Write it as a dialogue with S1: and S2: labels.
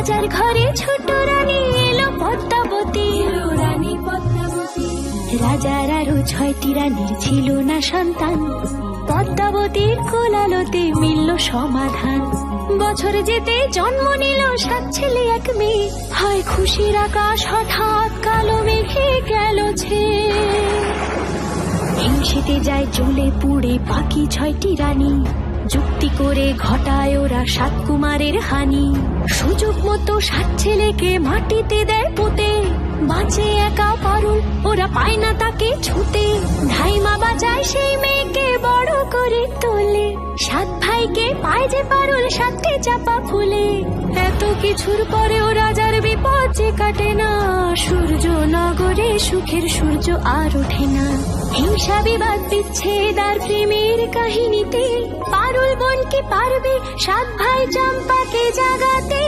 S1: রাজার ঘরে ছোট রানী এলো পদ্মাবতী। রাজার আরো 6টি রানীর ছিল না সন্তান, পদ্মাবতীর কোলালোতে মিলল সমাধান। বছর যেতে জন্ম নিল 7 ছেলে 1 মেয়ে, হয় খুশির আকাশ হঠাৎ কালো মেঘে গেল ছেয়ে। হিংসেতে যায় জ্বলে পুড়ে বাকি 6টি রানী, যুক্তি করে ঘটায় ওরা 7 কুমারের হানি। সুযোগ মতো 7 ছেলেকে মাটিতে দেয় পুঁতে, বাঁচে একা পারুল, ওরা পায় না তাকে ছুতে। ধাইমা বাঁচায় সেই মেয়েকে বড় করে তোলে, 7 ভাইকে পায় যে পারুল 7টে চাপা ফুলে। এত কিছুর পরেও রাজার বিপদ যে কাটে না, সূর্য নগরে সুখের সূর্য আর ওঠে না। হিংসা বিবাদ বিচ্ছেদ আর প্রেমের কাহিনীতে পারুল বোন কি পারবে 7 ভাই চম্পাকে জাগাতে।